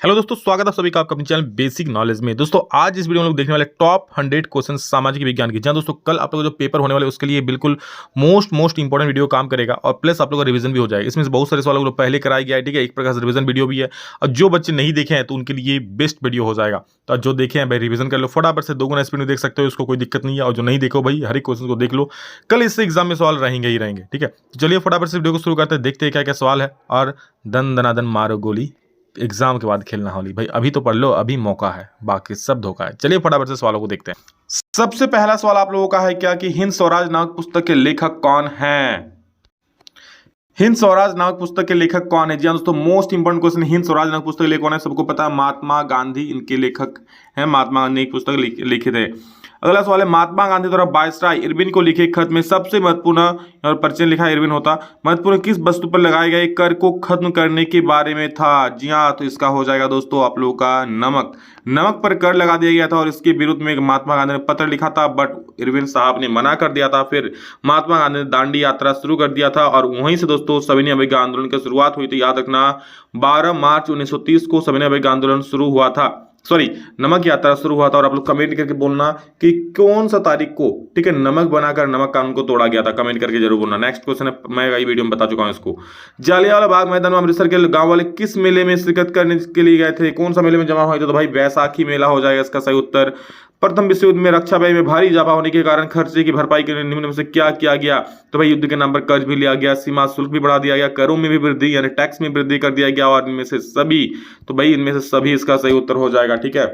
Hello दोस्तों, स्वागत है सभी का आपका अपने चैनल बेसिक नॉलेज में। दोस्तों आज इस वीडियो में लोग देखने वाले टॉप 100 क्वेश्चन सामाजिक विज्ञान के। जहां दोस्तों कल आप लोगों को जो पेपर होने वाले उसके लिए बिल्कुल मोस्ट इंपॉर्टेंट वीडियो काम करेगा और प्लस आप लोगों का रिवीजन भी हो जाएगा। इसमें से बहुत सारे सवालों को पहले कराया गया है, ठीक है। एक प्रकार से रिवीजन वीडियो भी है और जो बच्चे नहीं देखे हैं तो उनके लिए बेस्ट वीडियो हो जाएगा। तो जो देखे हैं भाई रिवीजन कर लो, फटाफट से 2 गुना स्पीड में देख सकते हो, इसको कोई दिक्कत नहीं है। और जो नहीं देखो भाई हर एक क्वेश्चन को देख लो, कल इससे एग्जाम में सवाल रहेंगे ही रहेंगे, ठीक है। तो चलिए फटाफट से वीडियो को शुरू करते हैं, देखते हैं क्या क्या सवाल है। और दन दनादन मारो गोली, एग्जाम के बाद खेलना होली। भाई अभी तो पढ़ लो, अभी मौका है, बाकी सब धोखा है। चलिए फटाफट से सवालों को देखते हैं। सबसे पहला सवाल आप लोगों का है क्या कि हिंद स्वराज नामक पुस्तक के लेखक कौन हैं? हिंद स्वराज नामक पुस्तक के लेखक कौन है? जी हाँ दोस्तों, most important question. Hind Swaraj नामक पुस्तक के लेखक कौन है? सबको पता है, महात्मा गांधी इनके लेखक हैं। महात्मा गांधी एक पुस्तक लिखे थे। अगला सवाल है, महात्मा गांधी द्वारा वायसराय इरविन को लिखे खत में सबसे महत्वपूर्ण, और परिचय लिखा इरविन होता, महत्वपूर्ण किस वस्तु पर लगाए गए कर को खत्म करने के बारे में था? जी हाँ, तो इसका हो जाएगा दोस्तों आप लोगों का नमक। नमक पर कर लगा दिया गया था और इसके विरुद्ध में महात्मा गांधी ने पत्र लिखा था, बट इरविन साहब ने मना कर दिया था। फिर महात्मा गांधी ने दांडी यात्रा शुरू कर दिया था और वहीं से दोस्तों सविनय अवज्ञा आंदोलन की शुरुआत हुई थी। याद रखना, 12 मार्च 1930 को सविनय अवज्ञा आंदोलन शुरू हुआ था, सॉरी नमक यात्रा शुरू हुआ था। और आप लोग कमेंट करके बोलना कि कौन सा तारीख को, ठीक है, नमक बनाकर नमक कानून को तोड़ा गया था। कमेंट करके जरूर बोलना। नेक्स्ट क्वेश्चन है, मैं ये वीडियो में बता चुका हूं इसको। जालियांवाला बाग मैदान में अमृतसर के गांव वाले किस मेले में शिरकत करने के लिए गए थे? कौन सा मेले में जमा हुए थे? तो भाई बैसाखी मेला हो जाएगा इसका सही उत्तर। प्रथम विश्व युद्ध में रक्षा व्यय में भारी इजाफा होने के कारण खर्चे की भरपाई के लिए निम्न में से क्या किया गया? तो भाई युद्ध के नाम पर कर्ज भी लिया गया, सीमा शुल्क भी बढ़ा दिया गया, करों में भी वृद्धि यानी टैक्स में वृद्धि कर दिया गया, और इनमें से सभी। तो भाई इनमें से सभी इसका सही उत्तर हो जाएगा, ठीक है।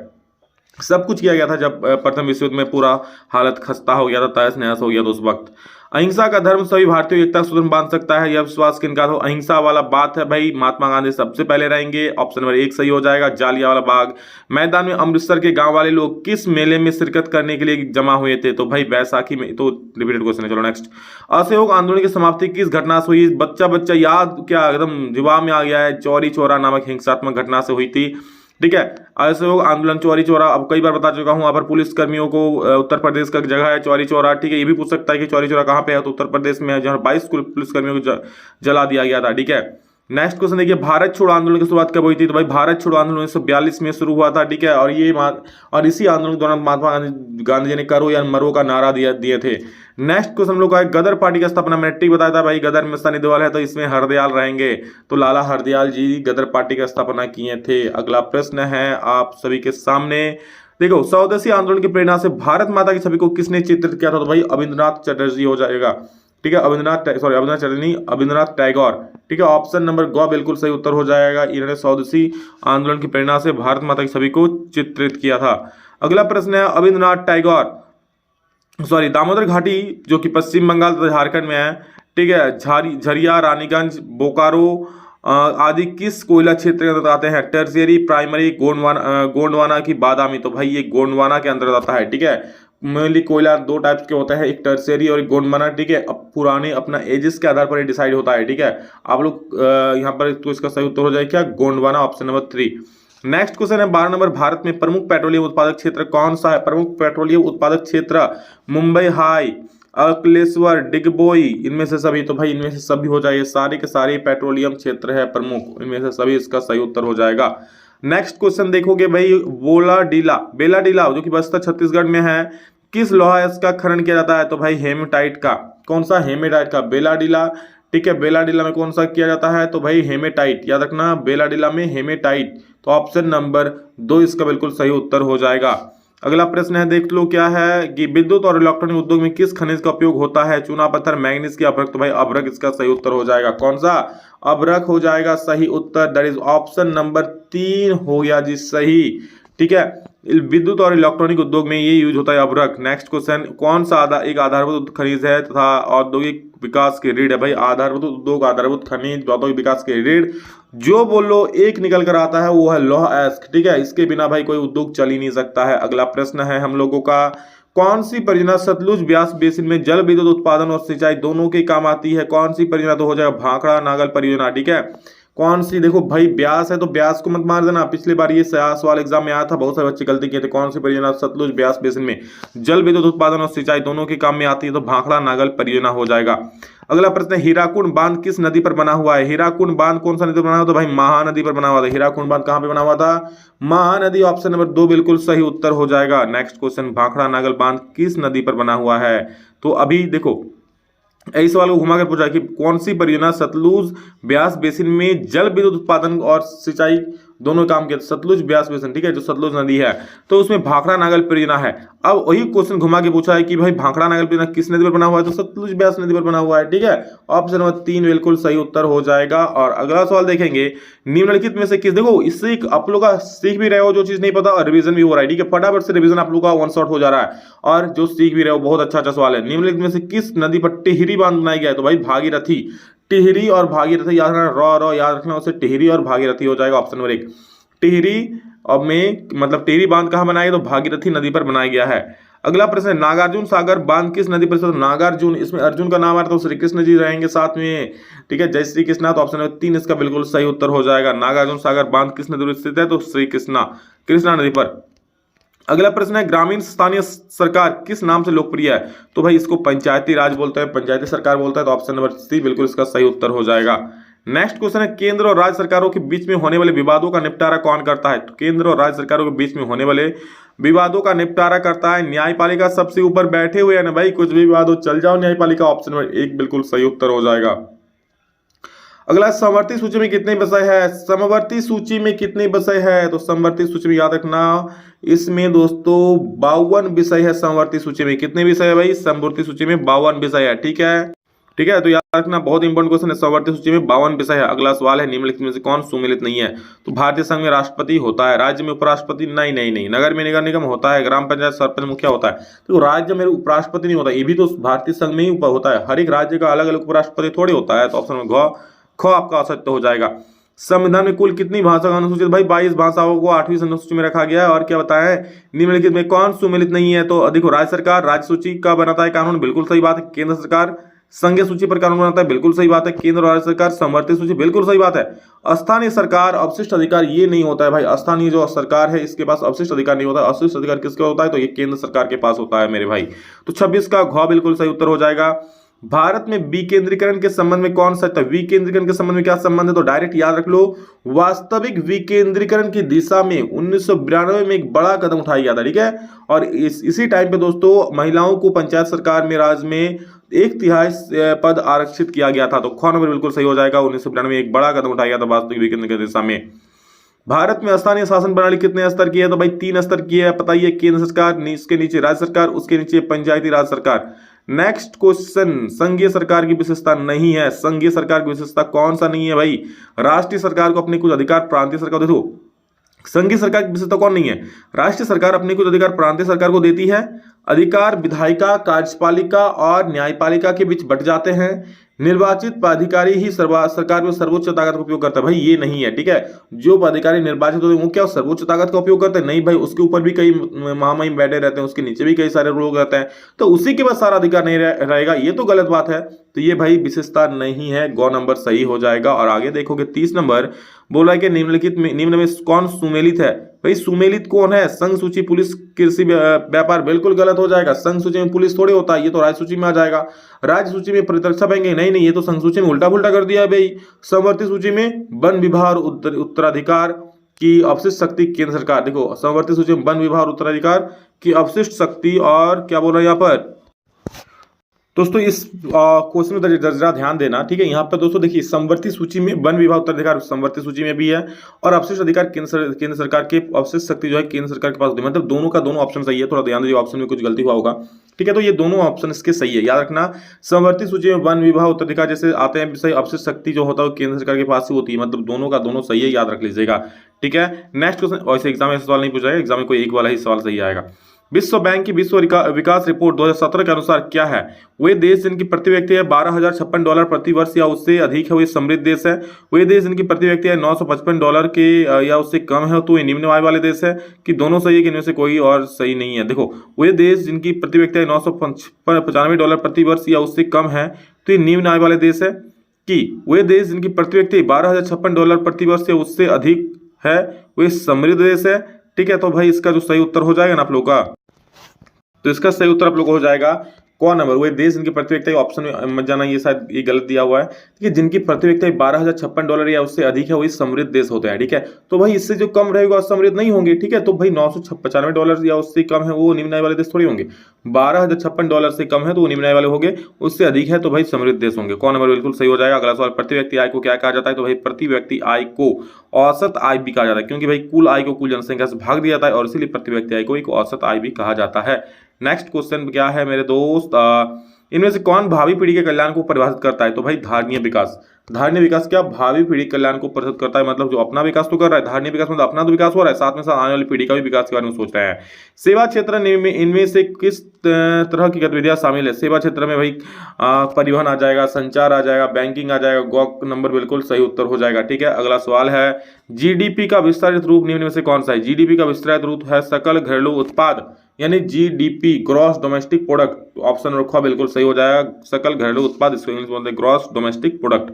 सब कुछ किया गया था जब प्रथम विश्व युद्ध में पूरा हालत खस्ता हो गया था, तहस नहस हो गया था उस वक्त। अहिंसा का धर्म सभी भारतीयों एकता सूत्र बांध सकता है, यह विश्वास किनका? तो अहिंसा वाला बात है भाई, महात्मा गांधी सबसे पहले रहेंगे। ऑप्शन नंबर 1 सही हो जाएगा। जालियांवाला बाग मैदान में अमृतसर के गांव वाले लोग किस मेले में शिरकत करने के लिए जमा हुए थे? तो भाई बैसाखी में। तो रिपीटेड क्वेश्चन है। चलो नेक्स्ट, असहयोग आंदोलन की समाप्ति किस घटना से हुई? बच्चा बच्चा याद क्या एकदम दिमाग में आ गया है, चौरी चौरा नामक हिंसात्मक घटना से हुई थी, ठीक है। असहयोग आंदोलन चौरी चौरा, अब कई बार बता चुका हूं, यहाँ पर पुलिस कर्मियों को उत्तर प्रदेश का जगह है चौरी चौरा, ठीक है। ये भी पूछ सकता है कि चौरी चौरा कहाँ पे है, तो उत्तर प्रदेश में है, जहाँ 22 पुलिस कर्मियों को जला दिया गया था, ठीक है। नेक्स्ट क्वेश्चन देखिए, भारत छोड़ो आंदोलन की शुरुआत कब हुई थी? तो भाई भारत छोड़ो आंदोलन 1942 में शुरू हुआ था, ठीक है। और इसी आंदोलन के दौरान महात्मा गांधी जी ने करो या मरो का नारा दिए थे। नेक्स्ट क्वेश्चन हम लोग का है, गदर पार्टी का स्थापना मैट्रिक बताया था भाई, गदर में सनी देओल है तो इसमें हरदयाल रहेंगे, तो लाला हरदयाल जी गदर पार्टी का स्थापना किए थे। अगला प्रश्न है आप सभी के सामने, देखो, स्वदेशी आंदोलन की प्रेरणा से भारत माता की छवि को किसने चित्रित किया था? तो भाई अविंद्रनाथ चटर्जी हो जाएगा, ठीक है। अविंद्रनाथ चटर्जी, अविंद्रनाथ टैगोर, ठीक है। ऑप्शन नंबर ग बिल्कुल सही उत्तर हो जाएगा। इन्होंने स्वदेशी आंदोलन की प्रेरणा से भारत माता की छवि को चित्रित किया था। अगला प्रश्न है, अविंद्रनाथ टैगोर, सॉरी दामोदर घाटी जो कि पश्चिम बंगाल तथा झारखंड में है, ठीक है, झरिया, रानीगंज, बोकारो आदि किस कोयला क्षेत्र के अंतर्गत आते हैं? टर्शियरी, प्राइमरी, गोंडवाना की बादामी? तो भाई ये गोंडवाना के अंतर्गत आता है, ठीक है। मेनली कोयला 2 टाइप्स के होता है, एक टर्शियरी और एक गोंडवाना, ठीक है। अब पुराने अपना एजिस के आधार पर डिसाइड होता है, ठीक है। आप लोग यहाँ पर, तो इसका सही उत्तर हो जाएगा क्या? Gondwana, option number 3। Next question है 12 नंबर, भारत में प्रमुख पेट्रोलियम उत्पादक क्षेत्र कौन सा है? प्रमुख पेट्रोलियम उत्पादक क्षेत्र मुंबई हाई, अंकलेश्वर, डिगबोई, इनमें से सभी? तो भाई इनमें से सभी हो जाएगा, सारे के सारे पेट्रोलियम क्षेत्र है प्रमुख, इनमें से सभी इसका सही उत्तर हो जाएगा। नेक्स्ट क्वेश्चन देखोगे भाई, बेलाडीला जो कि बस्तर छत्तीसगढ़ में है, किस लोहा इसका खनन किया जाता है? तो भाई हेमेटाइट का। कौन सा? हेमेटाइट का, बेलाडीला, ठीक है। बेलाडीला में कौन सा किया जाता है? तो भाई हेमेटाइट, याद रखना बेलाडीला में हेमेटाइट। तो ऑप्शन नंबर 2 इसका बिल्कुल सही उत्तर हो जाएगा। अगला प्रश्न है, देख लो क्या है कि विद्युत और इलेक्ट्रॉनिक उद्योग में किस खनिज का उपयोग होता है? चूना पत्थर, मैग्नीज की अभ्रक? तो भाई अभ्रक इसका सही उत्तर हो जाएगा। कौन सा? अभ्रक हो जाएगा सही उत्तर। दैट इज ऑप्शन नंबर 3 हो गया जी सही, ठीक है। विद्युत और इलेक्ट्रॉनिक उद्योग में ये यूज होता है अभ्रक। नेक्स्ट क्वेश्चन, कौन सा एक आधारभूत खनिज है तथा औद्योगिक विकास के रीढ़ है? भाई आधारभूत उद्योग, आधारभूत खनिज, औद्योगिक विकास के रीढ़, जो बोलो एक निकल कर आता है वो है लौह अयस्क, ठीक है। इसके बिना भाई कोई उद्योग चल ही नहीं सकता है। अगला प्रश्न है हम लोगों का, कौन सी परियोजना सतलुज ब्यास बेसिन में जल विद्युत उत्पादन और सिंचाई दोनों के काम आती है? कौन सी परियोजना? तो हो जाएगा भाखड़ा नागल परियोजना, ठीक है। कौन सी, देखो भाई ब्यास है तो ब्यास को मत मार देना, पिछली बार ये सवाल एग्जाम में आया था, बहुत सारे बच्चे गलती किए थे। कौन सी परियोजना सतलुज ब्यास बेसिन में जल विद्युत उत्पादन और सिंचाई दोनों के काम में आती है, तो भाखड़ा नागल परियोजना हो जाएगा। अगला प्रश्न है, हीराकुंड बांध किस नदी पर बना हुआ है? हीराकुंड बांध कौन सा नदी पर बना हुआ? तो भाई महानदी पर बना हुआ था। हीराकुंड बांध कहां पे बना हुआ था? महानदी। ऑप्शन नंबर 2 बिल्कुल सही उत्तर हो जाएगा। नेक्स्ट क्वेश्चन, भाखड़ा नागल बांध किस नदी पर बना हुआ है? तो अभी देखो इस सवाल को घुमा कर पूछा कि कौन सी परियोजना सतलुज ब्यास बेसिन में जल विद्युत उत्पादन और सिंचाई दोनों काम किया? सतलुज ब्यास बेसिन, ठीक है, जो सतलुज नदी है, तो उसमें भाखड़ा नागल परियोजना है। अब वही क्वेश्चन घुमा के पूछा है कि भाई भाखड़ा नागल परियोजना किस नदी पर बना हुआ है? तो सतलुज ब्यास नदी पर बना हुआ है, ठीक है। ऑप्शन नंबर 3 बिल्कुल सही उत्तर हो जाएगा। और अगला सवाल देखेंगे, निम्नलिखित में से किस, देखो इससे आप लोग का सीख भी रहे हो, जो चीज नहीं पता, और रिवीजन भी हो रहा है, ठीक है। फटाफट से रिवीजन आप लोग का वन शॉट हो जा रहा है, और जो सीख भी रहे हो, बहुत अच्छा सवाल है। निम्नलिखित में से किस नदी पर टिहरी बांध बनाया गया है? तो भाई भागीरथी। टिहरी और भागीरथी याद रखना, रॉ याद रखना, उसे टिहरी और भागीरथी हो जाएगा। ऑप्शन नंबर 1 टिहरी और में मतलब टिहरी बांध कहां बनाया गया? तो भागीरथी नदी पर बनाया गया है। अगला प्रश्न है, नागार्जुन सागर बांध किस नदी पर? तो नागार्जुन, इसमें अर्जुन का नाम आ रहा है तो श्री कृष्ण जी रहेंगे साथ में, ठीक है, जय श्री कृष्णा। तो ऑप्शन नंबर 3 इसका बिल्कुल सही उत्तर हो जाएगा। नागार्जुन सागर बांध किस नदी पर स्थित है? तो श्री कृष्णा नदी पर। अगला प्रश्न है, ग्रामीण स्थानीय सरकार किस नाम से लोकप्रिय है? तो भाई इसको पंचायती राज बोलते हैं, पंचायती सरकार बोलता है। तो ऑप्शन नंबर सी बिल्कुल इसका सही उत्तर हो जाएगा। नेक्स्ट क्वेश्चन है, केंद्र और राज्य सरकारों के बीच में होने वाले विवादों का निपटारा कौन करता है? तो केंद्र और राज्य सरकारों के बीच में होने वाले विवादों का निपटारा करता है न्यायपालिका। सबसे ऊपर बैठे हुए हैं ना भाई, कुछ भी विवाद हो चल जाओ न्यायपालिका। ऑप्शन नंबर 1 बिल्कुल सही उत्तर हो जाएगा। अगला, समवर्ती सूची में कितने विषय है? समवर्ती सूची में कितने विषय है? तो समवर्ती सूची में याद रखना, इसमें दोस्तों 52 विषय है। समवर्ती सूची में कितने विषय है भाई? समवर्ती सूची में 52 विषय है, ठीक है, ठीक है। तो याद रखना, बहुत इंपॉर्टेंट क्वेश्चन है। समवर्ती सूची में 52 विषय है। अगला सवाल है, निम्नलिखित में से कौन सुमेलित नहीं है? तो भारतीय संघ में राष्ट्रपति होता है, राज्य में उपराष्ट्रपति नहीं नहीं नहीं, नगर में नगर निगम होता है, ग्राम पंचायत सरपंच मुखिया होता है। तो राज्य में उपराष्ट्रपति नहीं होता, ये भी तो भारतीय संघ में ही होता है। हर एक राज्य का अलग अलग उपराष्ट्रपति थोड़ी होता है। तो ऑप्शन में ख आपका असत्य हो जाएगा। संविधान में कुल कितनी भाषा का अनुसूचित? भाई 22 भाषाओं को 8वीं अनुसूची में रखा गया है। और क्या बताया है, निम्नलिखित में कौन सुमेलित नहीं है? तो देखो, राज्य सरकार राज्य सूची का बनाता है कानून, बिल्कुल सही बात है। केंद्र सरकार संघीय सूची पर कानून बनाता है, बिल्कुल सही बात है। केंद्र और राज्य सरकार समवर्ती सूची, बिल्कुल सही बात है। स्थानीय सरकार अवशिष्ट अधिकार ये नहीं होता है भाई, स्थानीय जो सरकार है इसके पास अवशिष्ट अधिकार नहीं होता। अवशिष्ट अधिकार किसका होता है? तो ये केंद्र सरकार के पास होता है मेरे भाई। तो 26 का घ बिल्कुल सही उत्तर हो जाएगा। भारत में विकेंद्रीकरण के संबंध में कौन सा? विकेंद्रीकरण के संबंध में क्या संबंध है? तो डायरेक्ट याद रख लो, वास्तविक विकेंद्रीकरण की दिशा में 1992 में एक बड़ा कदम उठाया गया था, ठीक है। और इसी टाइम पे दोस्तों महिलाओं को पंचायत सरकार में राज्य में 1/3 पद आरक्षित किया गया था। तो ख नंबर बिल्कुल सही हो जाएगा। 1992 में एक बड़ा कदम उठाया गया था वास्तविक विकेंद्रीकरण की दिशा में। भारत में स्थानीय शासन प्रणाली कितने स्तर की है? तो भाई 3 स्तर की है, बताइए। केंद्र सरकार, उसके नीचे राज्य सरकार, उसके नीचे पंचायती राज सरकार। नेक्स्ट क्वेश्चन, संघीय सरकार की विशेषता नहीं है। संघीय सरकार की विशेषता कौन सा नहीं है भाई? राष्ट्रीय सरकार को अपने कुछ अधिकार प्रांतीय सरकार, देखो संघीय सरकार की विशेषता कौन नहीं है? राष्ट्रीय सरकार अपने कुछ अधिकार प्रांतीय सरकार को देती है। अधिकार विधायिका, कार्यपालिका और न्यायपालिका के बीच बंट जाते हैं। निर्वाचित पदाधिकारी ही सरकार में सर्वोच्च ताकत का उपयोग करता है। भाई ये नहीं है, ठीक है। जो पदाधिकारी निर्वाचित होते हैं वो क्या सर्वोच्च ताकत का उपयोग करते हैं? नहीं भाई, उसके ऊपर भी कई महामहिम बैठे रहते हैं, उसके नीचे भी कई सारे लोग रहते हैं, तो उसी के पास सारा अधिकार नहीं रहेगा, ये तो गलत बात है। तो ये भाई विशेषता नहीं है, गौ नंबर सही हो जाएगा। और आगे देखोगे 30 नंबर बोला कि निम्न में कौन सुमेलित है? भाई सुमेलित कौन है? संघ सूची, पुलिस, कृषि, व्यापार, बिल्कुल गलत हो जाएगा। संघ सूची में पुलिस थोड़े होता है, ये तो राज्य सूची में आ जाएगा। राज्य सूची में प्रतिरक्षा बैंक, नहीं, ये तो संघ सूची में उल्टा पुल्टा कर दिया है भाई। समवर्ती सूची में वन विभाग उत्तराधिकार की अवशिष्ट शक्ति केंद्र सरकार। देखो समवर्ती सूची में वन विभाग उत्तराधिकार की अवशिष्ट शक्ति, और क्या बोल रहा है यहाँ पर दोस्तों, इस क्वेश्चन में जरा ध्यान देना, ठीक है। यहाँ पर दोस्तों देखिए, समवर्ती सूची में वन विभाग उत्तराधिकार समवर्ती सूची में भी है, और अवशिष्ट अधिकार केंद्र सरकार के, अवशिष्ट शक्ति जो है केंद्र सरकार के पास होती है। मतलब दोनों का दोनों ऑप्शन सही है, थोड़ा ध्यान दीजिए, ऑप्शन में कुछ गलती हुआ होगा, ठीक है। तो ये दोनों ऑप्शन इसके सही है, याद रखना। समवर्ती सूची में वन विभाग उत्तराधिकार जैसे आते हैं विषय, अवशिष्ट शक्ति जो होता है केंद्र सरकार के पास ही होती है। मतलब दोनों का दोनों सही है, याद रख लीजिएगा, ठीक है। नेक्स्ट क्वेश्चन, वैसे एग्जाम में सवाल नहीं पूछा, एग्जाम में कोई एक वाला ही सवाल सही आएगा। विश्व बैंक की विश्व विकास रिपोर्ट 2017 के अनुसार क्या है? वे देश जिनकी प्रति व्यक्ति है $12,056 प्रति वर्ष या उससे अधिक है, वे समृद्ध देश है। वे देश जिनकी प्रति व्यक्ति है $955 के या उससे कम है, तो ये निम्न आय वाले देश है। कि दोनों सही है, कि इनमें से कोई और सही नहीं है? देखो, वे देश जिनकी प्रति व्यक्ति है $995 प्रति वर्ष या उससे कम है, तो ये निम्न आय वाले देश है। कि वे देश जिनकी प्रति व्यक्ति $12,056 प्रति वर्ष या उससे अधिक है वे समृद्ध देश है। ठीक है, तो भाई इसका जो सही उत्तर हो जाएगा ना आप लोगों का, तो इसका सही उत्तर आप लोगों को हो जाएगा कौन नंबर, वे देश जिनकी प्रति व्यक्ति ऑप्शन में मत जाना, ये शायद ये गलत दिया हुआ है कि जिनकी प्रति व्यक्ति $12,056 या उससे अधिक है वही समृद्ध देश होते हैं। ठीक है, तो भाई इससे जो कम रहेगा समृद्ध नहीं होंगे। ठीक है, तो भाई $995 या उससे कम है वो निम्न आय वाले देश थोड़ी होंगे। $12,056 से कम है तो वो निम्न आय वाले होंगे, उससे अधिक है तो भाई समृद्ध देश होंगे। कौन नंबर बिल्कुल सही हो जाएगा। अगला सवाल, प्रति व्यक्ति आय को क्या कहा जाता है, तो भाई प्रति व्यक्ति आय को औसत आय भी कहा जाता है, क्योंकि भाई कुल आय को कुल जनसंख्या से भाग दिया जाता है और इसीलिए प्रति व्यक्ति आय को एक औसत आय भी कहा जाता है। नेक्स्ट क्वेश्चन क्या है मेरे दोस्त, इनमें से कौन भावी पीढ़ी के कल्याण को परिभाषित करता है, तो भाई धारणीय विकास। धारणीय विकास क्या भावी पीढ़ी कल्याण को परिभाषित करता है, मतलब जो अपना विकास तो कर रहा है, धारणीय विकास मतलब अपना तो विकास हो रहा है, साथ में साथ आने वाली पीढ़ी का भी विकास के बारे में सोच रहे हैं। सेवा क्षेत्र में इनमें से किस तरह की गतिविधियां शामिल है। सेवा क्षेत्र में भाई परिवहन आ जाएगा, संचार आ जाएगा, बैंकिंग आ जाएगा। गौ नंबर बिल्कुल सही उत्तर हो जाएगा। ठीक है, अगला सवाल है, जीडीपी का विस्तारित रूप निम्न में से कौन सा है। जीडीपी का विस्तारित रूप है सकल घरेलू उत्पाद, यानी GDP, gross domestic product. Option रखा बिल्कुल सही हो जाएगा, सकल घरेलू उत्पाद, इसको इंग्लिश बोलते हैं ग्रॉस डोमेस्टिक प्रोडक्ट।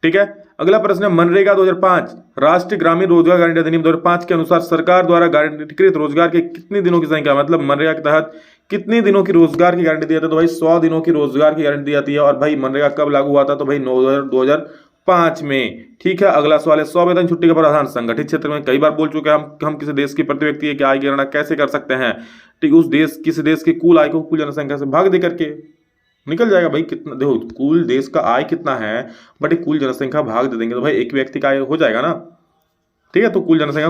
ठीक है, अगला प्रश्न है, मनरेगा 2005 राष्ट्रीय ग्रामीण रोजगार गारंटी अधिनियम 2005 के अनुसार सरकार द्वारा गारंटीकृत रोजगार के कितने दिनों की संख्या, मतलब मनरेगा के तहत कितने दिनों की रोजगार की गारंटी दी जाती है, तो भाई 100 दिनों की रोजगार की गारंटी दी जाती है। और भाई मनरेगा कब लागू हुआ था, तो भाई 2005 में। ठीक है, अगला सवाल है, 100 वेतन छुट्टी का प्रावधान संगठित क्षेत्र में कई बार बोल चुके हैं हम किसी देश की प्रति व्यक्ति की आय की गणना कैसे कर सकते हैं। ठीक, उस देश किसी देश की कुल आय को कुल जनसंख्या से भाग दे करके निकल जाएगा भाई कितना। देखो कुल देश का आय कितना है बट कुल जनसंख्या भाग दे देंगे तो भाई एक व्यक्ति का आय हो जाएगा ना। ठीक है, तो कुल जनसंख्या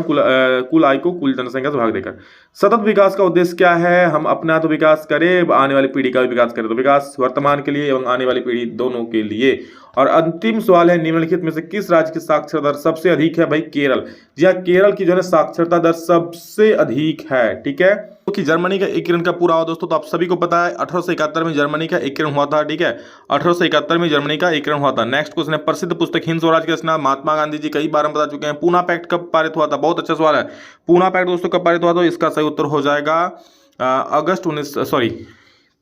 कुल आय को कुल जनसंख्या से भाग देकर। सतत विकास का उद्देश्य क्या है, हम अपना तो विकास करें, आने वाली पीढ़ी का भी विकास करें। तो विकास वर्तमान के लिए एवं आने वाली पीढ़ी दोनों के लिए। और अंतिम सवाल है, निम्नलिखित में से किस राज्य की साक्षरता दर सबसे अधिक है। भाई केरल, जी हाँ, केरल की जो है साक्षरता दर सबसे अधिक है। ठीक है, कि जर्मनी का एकीकरण का पूरा हुआ दोस्तों, तो आप सभी को पता है 1871 में जर्मनी का एकीकरण हुआ था। ठीक है, 1871 में जर्मनी का एकीकरण हुआ था। नेक्स्ट क्वेश्चन है, प्रसिद्ध पुस्तक हिंद स्वराज की रचना महात्मा गांधी जी, कई बार हम बता चुके हैं। पूना पैक्ट कब पारित हुआ था, बहुत अच्छा सवाल है। पूना पैक्ट दोस्तों कब पारित हुआ, तो इसका सही उत्तर हो जाएगा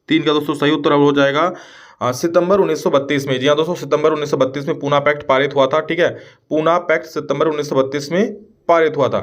तीन का दोस्तों सही उत्तर हो जाएगा सितंबर 1932 में। जी हाँ दोस्तों, सितंबर 1932 में पूना पैक्ट पारित हुआ था। ठीक है, पूना पैक्ट सितंबर 1932 में पारित हुआ था।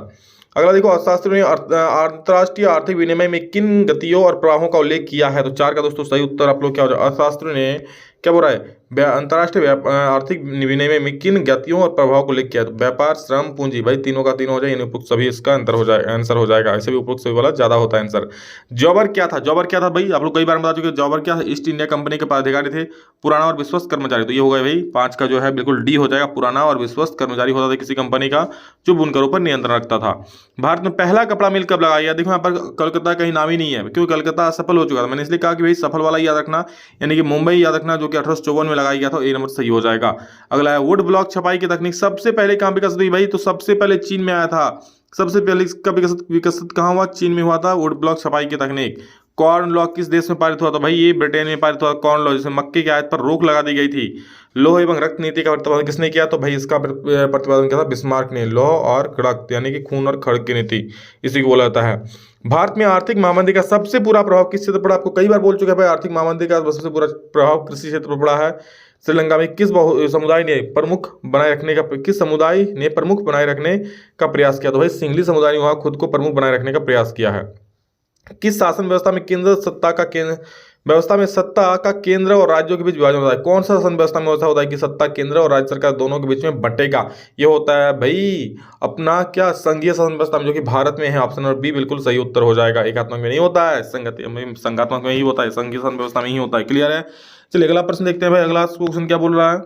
अगला देखो, अर्थशास्त्रियों ने अंतर्राष्ट्रीय आर्थिक विनिमय में किन गतियों और प्रवाहों का उल्लेख किया है। तो 4 का दोस्तों सही उत्तर आप लोग क्या हो जाए। अर्थशास्त्रियों ने क्या बोला है, अंतर्राष्ट्रीय आर्थिक विनिमय में किन गतियों और प्रभाव को उल्लेख किया। तो व्यापार, श्रम, पूंजी। भाई तीनों का तीनों हो जाए, उपयुक्त सभी इसका आंसर हो जाएगा। ऐसे भी उपयुक्त सभी वाला ज्यादा होता है आंसर। जॉबर क्या था, जॉबर क्या था भाई आप लोग कई बार बता चुके। जॉबर क्या, ईस्ट इंडिया कंपनी के पदाधिकारी थे, पुराना और विश्वस्त कर्मचारी। तो ये हो गया भाई 5 का जो है बिल्कुल डी हो जाएगा, पुराना और विश्वस्त कर्मचारी होता था किसी कंपनी का जो बुनकरों पर नियंत्रण रखता था। भारत में पहला कपड़ा मिल कब लगाया गया, देखो यहाँ पर कलकत्ता कहीं नाम ही नहीं है, क्योंकि कलकत्ता सफल हो चुका था। मैंने इसलिए कहा कि भाई सफल वाला याद रखना, यानी कि मुंबई याद रखना, जो कि 1854 में लगाया गया था। ए नंबर सही हो जाएगा। अगला है, वुड ब्लॉक छपाई की तकनीक सबसे पहले कहां विकसित हुई। भाई तो सबसे पहले चीन में आया था। सबसे पहले इसका विकसित कहां हुआ, चीन में हुआ था वुड ब्लॉक छपाई की तकनीक। कॉर्न लॉ किस देश में पारित हुआ था। भाई ये ब्रिटेन में पारित हुआ कॉर्न लॉ, जिसमें मक्के की आयात पर रोक लगा दी गई थी। लौह एवं रक्त नीति का प्रतिपादन किसने किया, तो भाई इसका प्रतिपादन किया था बिस्मार्क ने। लौह और रक्त यानी कि खून और खड़ग की नीति, इसी को बोला जाता है। भारत में आर्थिक महामंदी का सबसे बुरा प्रभाव किस क्षेत्र पर पड़ा, आपको कई बार बोल चुके हैं भाई आर्थिक महामंदी का सबसे बुरा प्रभाव कृषि क्षेत्र पर पड़ा है। श्रीलंका में किस समुदाय ने प्रमुख बनाए रखने का प्रयास किया, तो भाई सिंघली समुदाय ने वहां खुद को प्रमुख बनाए रखने का प्रयास किया है। किस शासन व्यवस्था में सत्ता का केंद्र और राज्यों के बीच विभाजन होता है। कौन सा शासन व्यवस्था में ऐसा होता है कि सत्ता केंद्र और राज्य सरकार दोनों के बीच में बटेगा, ये होता है भाई अपना क्या संघीय शासन व्यवस्था में, जो कि भारत में है। ऑप्शन नंबर बी बिल्कुल सही उत्तर हो जाएगा। एकात्मक में नहीं होता है, संघात्मक में ही होता है, संघीय शासन व्यवस्था में ही होता है। क्लियर है, चलिए अगला प्रश्न देखते हैं भाई। अगला क्वेश्चन क्या बोल रहा है,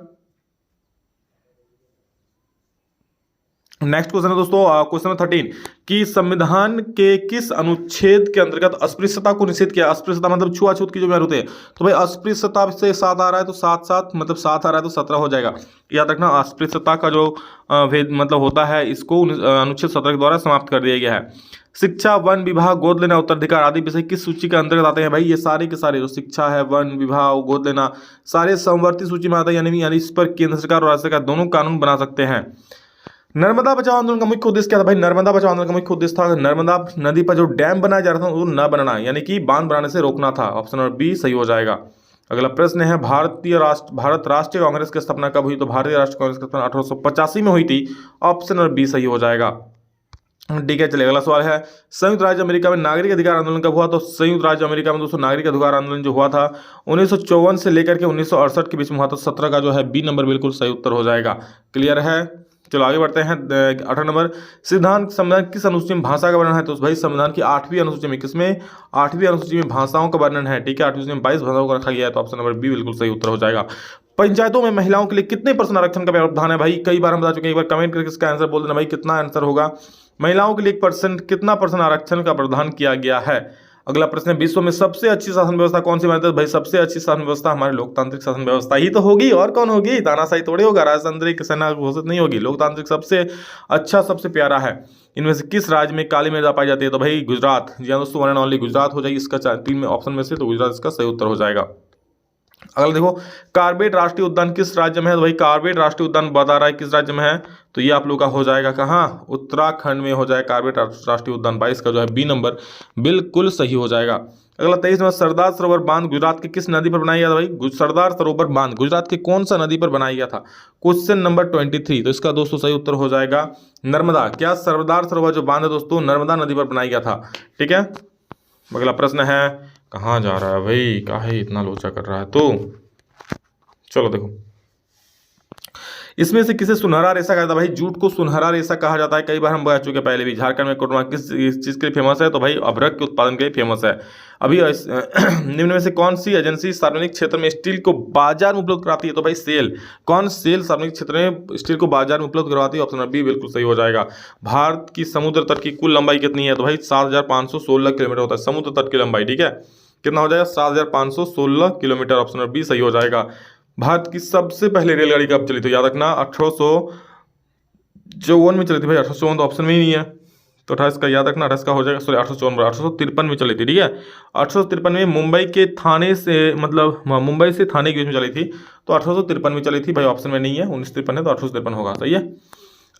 नेक्स्ट क्वेश्चन है दोस्तों क्वेश्चन नंबर 13 कि संविधान के किस अनुच्छेद के अंतर्गत अस्पृश्यता को निषेध किया। अस्पृश्यता मतलब छुआछूत की जो बात होती है, तो भाई अस्पृश्यता से 7 आ रहा है तो 7 मतलब 7 आ रहा है तो 17 हो जाएगा। याद रखना, अस्पृश्यता का जो भेद मतलब होता है, इसको अनुच्छेद 17 के द्वारा समाप्त कर दिया गया है। शिक्षा, वन विभाग, गोद लेना, उत्तराधिकार आदि विषय किस सूची के अंतर्गत आते हैं। भाई ये सारे के सारे जो शिक्षा है, वन विभाग, गोद लेना, सारे समवर्ती सूची में आते हैं, यानी इस पर केंद्र सरकार और राज्य सरकार दोनों कानून बना सकते हैं। नर्मदा बचाओ आंदोलन का मुख्य उद्देश्य क्या था। भाई नर्मदा बचाओ आंदोलन का मुख्य उद्देश्य था नर्मदा नदी पर जो डैम बनाया जा रहा था वो न बनाना, यानी कि बांध बनाने से रोकना था। ऑप्शन नंबर बी सही हो जाएगा। अगला प्रश्न है भारत राष्ट्रीय कांग्रेस की स्थापना कब हुई? तो भारतीय राष्ट्रीय कांग्रेस की स्थापना 1885 में हुई थी। ऑप्शन नंबर बी सही हो जाएगा। ठीक है, चलिए अगला सवाल है, संयुक्त राज्य अमेरिका में नागरिक अधिकार आंदोलन कब हुआ? तो संयुक्त राज्य अमेरिका में दोस्तों नागरिक अधिकार आंदोलन जो हुआ था 1954 से लेकर के 1968 के बीच में हुआ था। 17 का जो है बी नंबर बिल्कुल सही उत्तर हो जाएगा। क्लियर है, चलो आगे बढ़ते हैं। 18 नंबर, संविधान किस अनुसूची में भाषा का वर्णन है? तो भाई संविधान की 8वीं अनुसूची में, किसमें? 8वीं अनुसूची में भाषाओं का वर्णन है। ठीक है, 8वीं में 22 भाषाओं को रखा गया है, तो ऑप्शन नंबर बी बिल्कुल सही उत्तर हो जाएगा। पंचायतों में महिलाओं के लिए कितने % आरक्षण का प्रावधान है? भाई कई बार हम बता चुके हैं, एक बार कमेंट करके इसका आंसर बोल देना भाई, कितना आंसर होगा? महिलाओं के लिए कितना % आरक्षण का प्रावधान किया गया है? अगला प्रश्न है, विश्व में सबसे अच्छी शासन व्यवस्था कौन सी मानते हैं? भाई सबसे अच्छी शासन व्यवस्था हमारी लोकतांत्रिक शासन व्यवस्था ही तो होगी, और कौन होगी? तानाशाही थोड़ी होगा, राजतांत्रिक सेना घोषित नहीं होगी। लोकतांत्रिक सबसे अच्छा, सबसे प्यारा है। इनमें से किस राज्य में काली मृदा पाई जाती है? तो भाई गुजरात। जी हाँ दोस्तों, वन एंड ओनली गुजरात हो जाएगी इसका 3 में ऑप्शन में से, तो गुजरात इसका सही उत्तर हो जाएगा। अगला देखो, कार्बेट राष्ट्रीय उद्यान किस राज्य में है? तो भाई कार्बेट राष्ट्रीय उद्यान बता रहा है किस राज्य में है, तो ये आप लोग का हो जाएगा कहाँ? उत्तराखंड में हो जाएगा कार्बेट राष्ट्रीय उद्यान। 22 का जो है बी नंबर बिल्कुल सही हो जाएगा। अगला 23 नंबर, सरदार सरोवर बांध गुजरात की किस नदी पर बनाया गया था? भाई सरदार सरोवर बांध गुजरात के कौन सा नदी पर बनाया गया था? क्वेश्चन नंबर 23, तो इसका दोस्तों सही उत्तर हो जाएगा नर्मदा। क्या सरदार सरोवर जो बांध है दोस्तों नर्मदा नदी पर बनाया गया था? ठीक है, अगला प्रश्न है, कहाँ जा रहा है भाई, काहे इतना लोचा कर रहा है? तो चलो देखो, इसमें से किसे सुनहरा रेशा कहा जाता है? भाई जूट को सुनहरा रेशा कहा जाता है, कई बार हम बता चुके पहले भी। झारखंड में कोरमा किस चीज़ के लिए फेमस है? तो भाई अभ्रक के उत्पादन के लिए फेमस है। अभी निम्न में से कौन सी एजेंसी सार्वजनिक क्षेत्र में स्टील को बाजार में उपलब्ध कराती है? तो भाई सेल। कौन सेल सार्वजनिक क्षेत्र में स्टील को बाजार में उपलब्ध करवाती है? ऑप्शन बी बिल्कुल सही हो जाएगा। भारत की समुद्र तट की कुल लंबाई कितनी है? तो भाई 7516 किलोमीटर होता है समुद्र तट की लंबाई। ठीक है, कितना हो जाएगा? 7516 किलोमीटर। ऑप्शन बी सही हो जाएगा। भारत की सबसे पहले रेलगाड़ी कब चली थी? याद रखना 1854 में चली थी भाई। 1854 तो ऑप्शन में ही नहीं है, तो 28 का याद रखना, 28 का हो जाएगा। सॉरी 853 में चली थी। ठीक है, 853 में मुंबई के थाने से, मतलब मुंबई से थाने के बीच में चली थी, तो 1853 में चली थी भाई। ऑप्शन में नहीं है, 1953 है, तो 1853 होगा। सही है।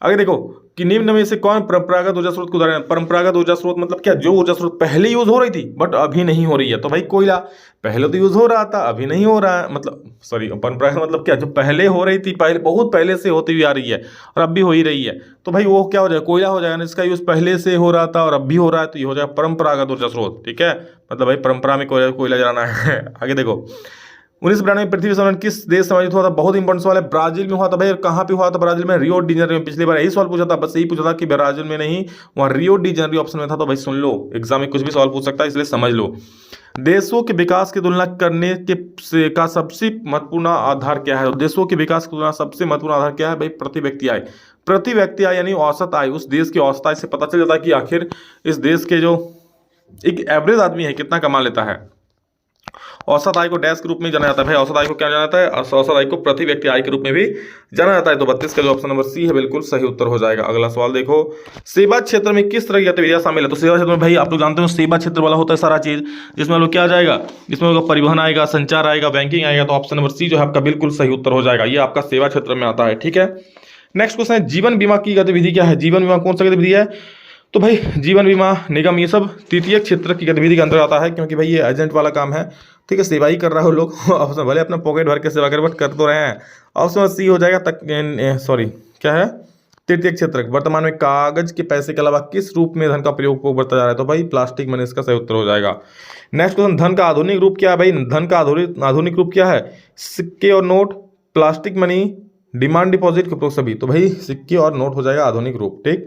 आगे देखो कि निम्न में से कौन परंपरागत ऊर्जा स्रोत को उदाहरण? परंपरागत ऊर्जा स्रोत मतलब क्या? जो ऊर्जा स्रोत पहले यूज हो रही थी बट अभी नहीं हो रही है। तो भाई कोयला पहले तो यूज हो रहा था, अभी नहीं हो रहा है, मतलब सॉरी, परंपरागत मतलब क्या? जो पहले हो रही थी, पहले बहुत पहले से होती हुई आ रही है और अब भी हो ही रही है, तो भाई वो क्या हो जाएगा? कोयला हो जाएगा ना। इसका यूज पहले से हो रहा था और अब भी हो रहा है, तो ये हो जाएगा परंपरागत ऊर्जा स्रोत। ठीक है, मतलब भाई परंपरा में कोयला जलाना है। आगे देखो, 1992 में पृथ्वी सम्मेलन किस देश में आयोजित हुआ था? बहुत इंपॉर्टेंट सवाल है। ब्राजील में हुआ था भाई। कहाँ पे हुआ था? ब्राजील में, रियो डी जेनेरो में। पिछली बार यही सवाल पूछा था, बस यही पूछा था कि ब्राजील में नहीं, वहाँ रियो डी जेनेरो ऑप्शन में था। तो भाई सुन लो, एग्जाम में कुछ भी सवाल पूछ सकता है, इसलिए समझ लो। देशों के विकास की तुलना करने का सबसे महत्वपूर्ण आधार क्या है? देशों के विकास की तुलना सबसे महत्वपूर्ण आधार क्या है? भाई प्रति व्यक्ति आय। प्रति व्यक्ति आय यानी औसत आय। उस देश की औसत आय से पता चल जाता है कि आखिर इस देश के जो एक एवरेज आदमी है कितना कमा लेता है। औसत आय को डैश के रूप में जाना जाता है भाई। औसत आय को क्या जाना जाता है? औसत आय को प्रति व्यक्ति आय के रूप में भी जाना जाता है। तो 32 का जो ऑप्शन नंबर सी है बिल्कुल सही उत्तर हो जाएगा। अगला सवाल देखो, सेवा क्षेत्र में किस तरह की गतिविधियां शामिल है? तो सेवा क्षेत्र में भाई आप लोग जानते हो सेवा क्षेत्र वाला होता है सारा चीज, जिसमें लोग क्या आ जाएगा? इसमें लोग परिवहन आएगा, संचार आएगा, बैंकिंग आएगा। तो ऑप्शन नंबर सी जो है आपका बिल्कुल सही उत्तर हो जाएगा। ये आपका सेवा क्षेत्र में आता है। ठीक है, नेक्स्ट क्वेश्चन है, जीवन बीमा की गतिविधि क्या है? जीवन बीमा कौन सा गतिविधि है? तो भाई जीवन बीमा निगम ये सब तृतीय क्षेत्र की गतिविधि के अंदर आता है, क्योंकि भाई ये एजेंट वाला काम है। ठीक है, सेवा ही कर रहा हो लोग। ऑप्शन भले अपना पॉकेट भर के सेवा कर, बट कर तो रहे हैं। ऑप्शन सी हो जाएगा सॉरी क्या है? तृतीय क्षेत्र। वर्तमान में कागज के पैसे के अलावा किस रूप में धन का प्रयोग बढ़ता जा रहा है? तो भाई प्लास्टिक मनी इसका सही उत्तर हो जाएगा। नेक्स्ट क्वेश्चन, धन का आधुनिक रूप क्या है? भाई धन का आधुनिक रूप क्या है? सिक्के और note, plastic money, demand deposit के सभी। तो भाई सिक्के और नोट हो जाएगा आधुनिक रूप। ठीक,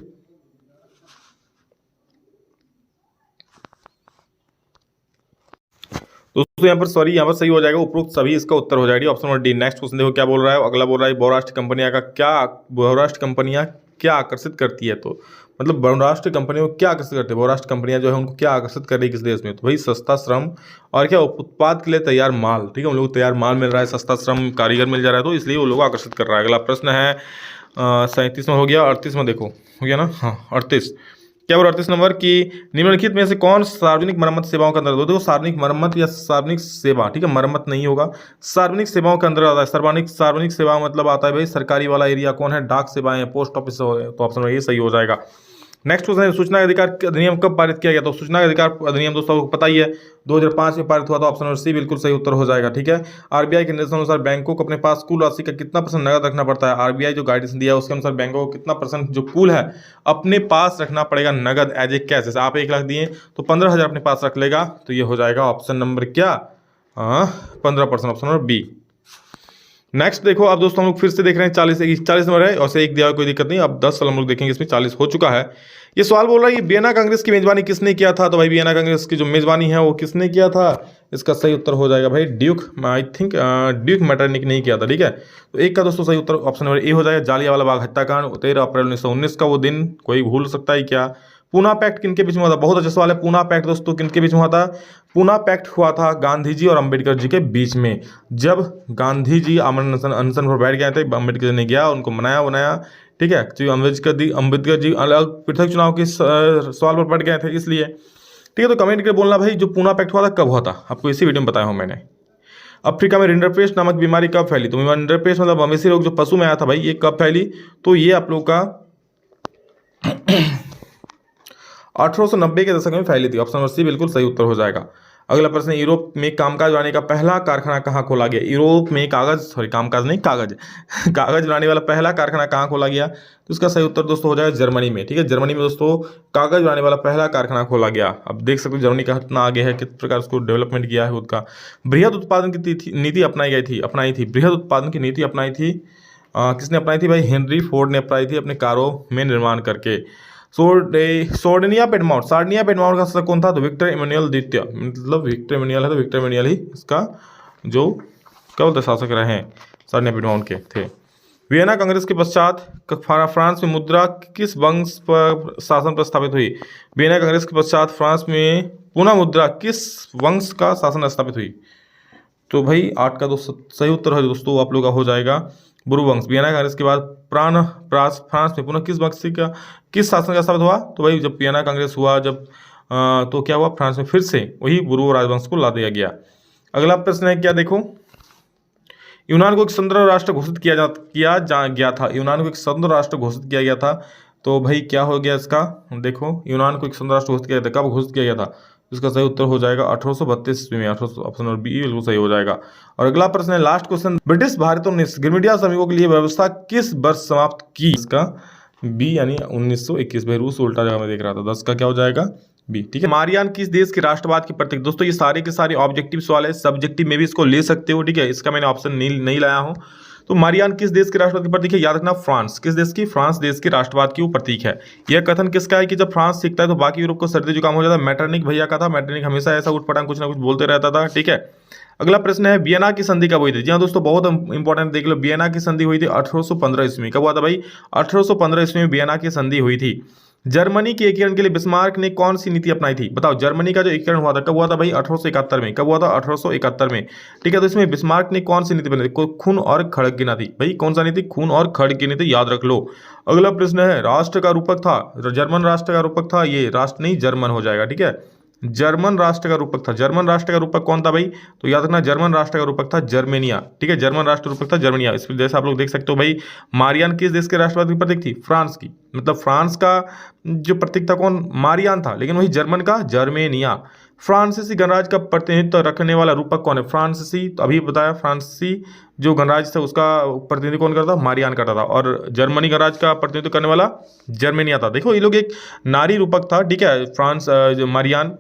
दोस्तों यहाँ पर सॉरी, यहाँ पर सही हो जाएगा, उपरोक्त सभी इसका उत्तर हो जाएगी। Option number D. Next question देखो क्या बोल रहा है। अगला बोल रहा है, बहुराष्ट्रीय कंपनियां क्या आकर्षित करती है? तो मतलब बहुराष्ट्रीय कंपनियों को क्या आकर्षित करती है? बहुराष्ट्रीय कंपनियां जो है उनको क्या आकर्षित कर रही है किस देश में? तो भाई सस्ता श्रम और क्या उत्पाद के लिए तैयार माल। ठीक है, उन लोगों को तैयार माल मिल रहा है, सस्ता श्रम कारीगर मिल जा रहा है, तो इसलिए वो लोग आकर्षित कर रहा है। अगला प्रश्न है 37वां हो गया, 38वां देखो हो गया ना। हाँ 38 क्या बोल 38 नंबर की निम्नलिखित में से कौन सार्वजनिक मरम्मत सेवाओं के अंदर? देखो सार्वजनिक मरम्मत या सार्वजनिक सेवा, ठीक है, मरम्मत नहीं होगा, सार्वजनिक सेवाओं के अंदर आता है। सार्वजनिक सेवा मतलब आता है भाई सरकारी वाला एरिया कौन है? डाक सेवाएं, पोस्ट ऑफिस। तो ऑप्शन ये सही हो जाएगा। नेक्स्ट क्वेश्चन है, सूचना अधिकार अधिनियम कब पारित किया गया? तो सूचना अधिकार अधिनियम दोस्तों आपको पता ही है 2005 में पारित हुआ था। ऑप्शन नंबर सी बिल्कुल सही उत्तर हो जाएगा। ठीक है, आरबीआई के निर्देशानुसार बैंकों को अपने पास कुल राशि का कितना % नगद रखना पड़ता है? आरबीआई जो गाइडेंस दिया है उसके अनुसार बैंकों को कितना % जो कुल है अपने पास रखना पड़ेगा नगद एज ए कैश। जैसे आप 1 लाख दिए तो 15,000 अपने पास रख लेगा, तो ये हो जाएगा ऑप्शन नंबर क्या, 15%, ऑप्शन नंबर बी। नेक्स्ट देखो, अब दोस्तों हम लोग फिर से देख रहे हैं 40 नंबर है और से एक दिया हुआ, कोई दिक्कत नहीं। अब 10 साल हम लोग देखेंगे, इसमें 40 हो चुका है। ये सवाल बोल रहा है ये वियना कांग्रेस की मेजबानी किसने किया था? तो भाई वियना कांग्रेस की जो मेजबानी है वो किसने किया था? इसका सही उत्तर हो जाएगा भाई Duke, I think Duke Metternich नहीं किया था। ठीक है, तो एक का दोस्तों सही उत्तर ऑप्शन नंबर ए हो जाएगा। जालियांवाला बाग हत्याकांड 13 अप्रैल 1919 का वो दिन कोई भूल सकता है क्या? पूना पैक्ट किनके बीच में हुआ था? बहुत अच्छा सवाल है। पूना पैक्ट दोस्तों किनके बीच में हुआ था? पूना पैक्ट हुआ था गांधी जी और अंबेडकर जी के बीच में। जब गांधी जी अनशन पर बैठ गए थे, अंबेडकर जी ने गया उनको मनाया बनाया। ठीक है, जो अंबेडकर जी अलग पृथक चुनाव के सवाल पर पड़ गए थे इसलिए। ठीक है, तो कमेंट करके बोलना भाई जो पूना पैक्ट हुआ था कब हुआ था, आपको इसी वीडियो में बताया हूँ मैंने। अफ्रीका में रिंडरपेस्ट नामक बीमारी कब फैली? तो रिंडरपेस्ट मतलब मवेशी रोग जो पशु में आया था भाई, ये कब फैली? तो ये आप लोग का 1890 के दशक में फैली थी। ऑप्शन नंबर सी बिल्कुल सही उत्तर हो जाएगा। अगला प्रश्न, यूरोप में कामकाज बनाने का पहला कारखाना कहाँ खोला गया? यूरोप में कामकाज नहीं, कागज कागज बनाने वाला पहला कारखाना कहाँ खोला गया? तो इसका सही उत्तर दोस्तों हो जाएगा जर्मनी में। ठीक है, जर्मनी में दोस्तों कागज बनाने वाला पहला कारखाना खोला गया। अब देख सकते हो जर्मनी का कितना आगे है, किस प्रकार उसको डेवलपमेंट किया है उसका। बृहद उत्पादन की नीति अपनाई थी। बृहद उत्पादन की नीति अपनाई थी, किसने अपनाई थी भाई? हेनरी फोर्ड ने अपनाई थी अपने कारों में निर्माण करके। सार्डिनिया पेडमाउंट का शासक कौन था? तो विक्टर इमैनुअल द्वितीय, मतलब विक्टर इमैनुअल है तो विक्टर इमैनुअल ही इसका जो क्या बोलते शासक रहे हैं, सार्डिनिया पेडमाउंट के थे। वियना कांग्रेस के पश्चात फ्रांस में मुद्रा किस वंश पर शासन पर स्थापित हुई? वियना कांग्रेस के पश्चात फ्रांस में पुनः मुद्रा किस वंश का शासन स्थापित हुई? तो भाई 8 का दोस्तों सही उत्तर है दोस्तों आप लोग का हो जाएगा बुरुवंश। वियना कांग्रेस के बाद फ्रांस में पुनः किस शासन का स्थापित हुआ? तो भाई जब वियना कांग्रेस हुआ जब तो क्या हुआ, फ्रांस में फिर से वही बुरुव राजवंश को ला दिया गया। अगला प्रश्न है क्या, देखो यूनान को एक स्वतंत्र राष्ट्र घोषित किया गया था। यूनान को एक स्वतंत्र राष्ट्र घोषित किया गया था, तो भाई क्या हो गया इसका, देखो यूनान को एक स्वतंत्र राष्ट्र घोषित किया गया था, कब घोषित किया गया था? इसका सही उत्तर हो जाएगा 1832 ईस्वी में। ऑप्शन नंबर बी बिल्कुल सही हो जाएगा। और अगला प्रश्न है लास्ट क्वेश्चन, ब्रिटिश भारतीयों ने गिरमिटिया श्रमिकों के लिए व्यवस्था किस वर्ष समाप्त की? इसका बी यानी 1921। भाई रूस उल्टा जगह में देख रहा था, 10 का क्या हो जाएगा बी। ठीक है, मारियान किस देश के राष्ट्रवाद की प्रतीक? दोस्तों ये सारे के सारे ऑब्जेक्टिव सवाल है, सब्जेक्टिव में भी इसको ले सकते हो। ठीक है, इसका मैंने ऑप्शन नहीं लाया हूं। तो मारियान किस देश के राष्ट्रवाद की प्रतीक है? याद रखना फ्रांस। किस देश की? फ्रांस देश के राष्ट्रवाद की वो प्रतीक है। यह कथन किसका है कि जब फ्रांस सीखता है तो बाकी यूरोप को सर्दी जुकाम हो जाता है? मैटरनिक भैया का था। मैटरनिक हमेशा ऐसा उठपटांग कुछ ना कुछ बोलते रहता था। ठीक है, अगला प्रश्न है वियना की संधि कब हुई थी? जी हाँ दोस्तों बहुत इंपॉर्टेंट, देख लो वियना की संधि हुई थी 1815 ईस्वी में। कब हुआ था भाई? 1815 ईस्वी में वियना की संधि हुई थी। जर्मनी के एकीकरण के लिए बिस्मार्क ने कौन सी नीति अपनाई थी? बताओ, जर्मनी का जो एकीकरण हुआ था कब हुआ था भाई? 1871 में। कब हुआ था? 1871 में। ठीक है, तो इसमें बिस्मार्क ने कौन सी नीति बनाई थी? खून और खड़ग की नीति। भाई कौन सा नीति? खून और खड़ग की नीति, याद रख लो। अगला प्रश्न है राष्ट्र का रूपक था, जर्मन राष्ट्र का रूपक था, ये राष्ट्र नहीं जर्मन हो जाएगा। ठीक है, जर्मन राष्ट्र का रूपक था। जर्मन राष्ट्र का रूपक कौन था भाई? तो याद रखना जर्मन राष्ट्र का रूपक था जर्मेनिया। ठीक है, जर्मन राष्ट्र रूपक था जर्मेनिया। इस जैसे आप लोग देख सकते हो भाई, मारियान किस देश के राष्ट्रवाद की प्रतीक थी? फ्रांस की। मतलब फ्रांस का जो प्रतीक था कौन? मारियान था, लेकिन वही जर्मन का जर्मेनिया। फ्रांसीसी गणराज्य का प्रतिनिधित्व रखने वाला रूपक कौन है? फ्रांसीसी, तो अभी बताया फ्रांसीसी जो गणराज्य था उसका प्रतिनिधित्व कौन करता? मारियान करता था। और जर्मनी गणराज्य का प्रतिनिधित्व करने वाला जर्मेनिया था। देखो ये लोग एक नारी रूपक था। ठीक है, फ्रांस मारियान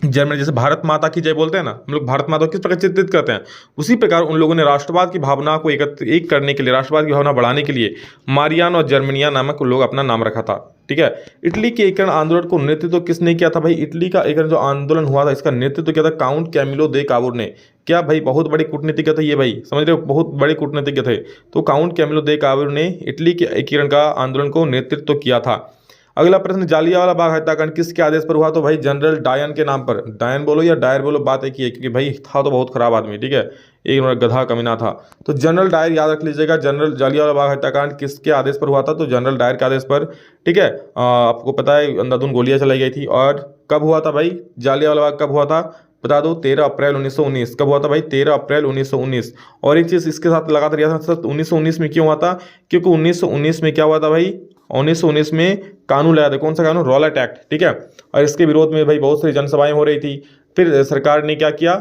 जर्मनी, जैसे भारत माता की जय बोलते हैं ना हम लोग, भारत माता को किस प्रकार चित्रित करते हैं, उसी प्रकार उन लोगों ने राष्ट्रवाद की भावना को एक करने के लिए, राष्ट्रवाद की भावना बढ़ाने के लिए मारियान और जर्मनिया नामक लोग अपना नाम रखा था। ठीक है, इटली के एकीकरण आंदोलन को नेतृत्व किसने किया था भाई? इटली का एकीकरण जो आंदोलन हुआ था इसका नेतृत्व किया था काउंट कैमिलो दे कावुर ने। क्या भाई बहुत बड़े कूटनीतिज्ञ थे ये, भाई समझ रहे हो, बहुत बड़े कूटनीतिज्ञ थे। तो काउंट कैमिलो दे कावुर ने इटली के एकीकरण का आंदोलन को नेतृत्व किया था। अगला प्रश्न, जालियांवाला बाग हत्याकांड किसके आदेश पर हुआ? तो भाई जनरल डायन के नाम पर। डायन बोलो या डायर बोलो, बात एक ही है, क्योंकि भाई था तो बहुत खराब आदमी। ठीक है, एक गधा कमीना था। तो जनरल डायर याद रख लीजिएगा। जनरल जालियांवाला बाग हत्याकांड किसके आदेश पर हुआ था? तो जनरल डायर के आदेश पर। ठीक है, आपको पता है अंधाधुंध गोलियां चलाई गई थी। और कब हुआ था भाई जालियांवाला बाग? कब हुआ था बता दो, 13 अप्रैल 1919। कब हुआ था भाई? 13 अप्रैल 1919। और एक चीज इसके साथ लगातार याद रखना, 1919 में क्यों हुआ था? क्योंकि 1919 में क्या हुआ था भाई? 1919 में कानून लाया था। कौन सा कानून? रॉलेट एक्ट, ठीक है। और इसके विरोध में भाई बहुत सारी जनसभाएं हो रही थी। फिर सरकार ने क्या किया,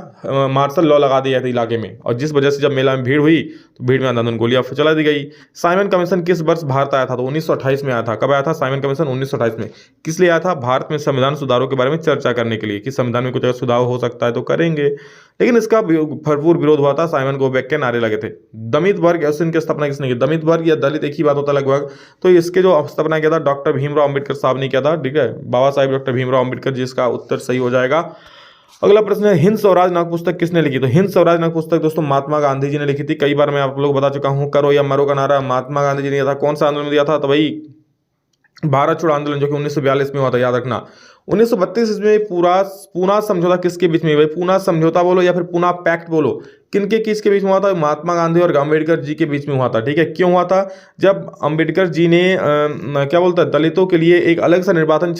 मार्शल लॉ लगा दिया था इलाके में, और जिस वजह से जब मेला में भीड़ हुई तो भीड़ में अंधाधुंध गोलियां चला दी गई। साइमन कमीशन किस वर्ष भारत आया था? तो 1928 में आया था। कब आया था साइमन कमीशन? 1928 में। किस लिए आया था? भारत में संविधान सुधारों के बारे में चर्चा करने के लिए, कि संविधान में कुछ अगर सुधार हो सकता है तो करेंगे। लेकिन इसका भरपूर विरोध हुआ था। साइमन गोबैक के नारे लगे थे। दलित वर्ग एसोसिएशन की स्थापना किसने की? दलित वर्ग या दलित एक ही बात होता है लगभग। तो इसके जो स्थापना किया था डॉक्टर भीमराव अम्बेडकर साहब ने किया था, ठीक है, बाबा साहेब डॉक्टर भीमराव अम्बेडकर, जिसका उत्तर सही हो जाएगा। अगला प्रश्न है, हिंद स्वराज नामक पुस्तक किसने लिखी? तो हिंद स्वराज नामक पुस्तक दोस्तों महात्मा गांधी जी ने लिखी थी। कई बार मैं आप लोगों को बता चुका हूं, करो या मरो का नारा महात्मा गांधी जी ने दिया था। कौन सा आंदोलन दिया था? तो भाई भारत छोड़ो आंदोलन, जो कि 1942 में हुआ था, याद रखना। 1932 में पूना समझौता किसके बीच में? भाई पूना समझौता बोलो या फिर पूना पैक्ट बोलो, किनके किसके बीच में हुआ था? महात्मा गांधी और अम्बेडकर जी के बीच में हुआ था, ठीक है। क्यों हुआ था? जब अम्बेडकर जी ने क्या बोलता है, दलितों के लिए एक अलग सा निर्वाचन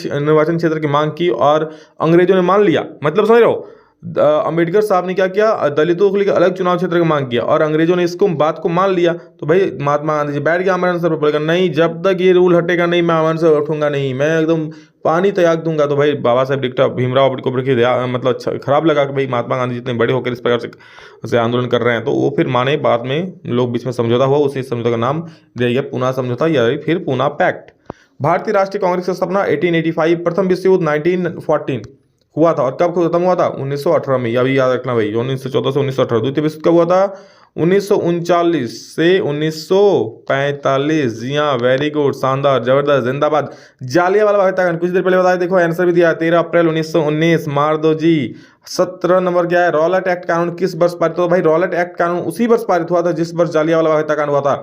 क्षेत्र की मांग की और अंग्रेजों ने मान लिया। मतलब समझ रहे हो, अम्बेडकर साहब ने क्या किया, दलितों के लिए अलग चुनाव क्षेत्र की मांग किया और अंग्रेजों ने इसको बात को मान लिया। तो भाई महात्मा गांधी जी बैठ गया अमर अनशन पर, बोलेगा नहीं, जब तक ये रूल हटेगा नहीं मैं अमर से उठूंगा नहीं, मैं एकदम पानी त्याग दूंगा। तो भाई बाबा साहेब डॉक्टर भीमराव अम्बेडकर की मतलब खराब लगा कि भाई महात्मा गांधी जितने बड़े होकर इस प्रकार से आंदोलन कर रहे हैं, तो वो फिर माने। बाद में लोग बीच में समझौता हुआ, उसी समझौता का नाम दिया गया पूना समझौता या फिर पूना पैक्ट। भारतीय राष्ट्रीय कांग्रेस की स्थापना 1885, प्रथम विश्व युद्ध 1914 हुआ था, और कब खत्म हुआ था? 1918 में। अभी याद रखना भाई, 1914 से 1918। द्वितीय विश्व कब हुआ था? 1939 से 1945। जी हाँ, वेरी गुड, शानदार, जबरदस्त, जिंदाबाद। जालियांवाला बाग हत्याकांड कुछ देर पहले बताया, देखो आंसर भी दिया, 13 अप्रैल 1919, मार दो जी। 17 नंबर क्या है? रॉलेट एक्ट कानून किस वर्ष पारित हुआ? भाई रॉलेट एक्ट कानून उसी वर्ष पारित हुआ था जिस वर्ष जालियांवाला बाग हत्याकांड हुआ था,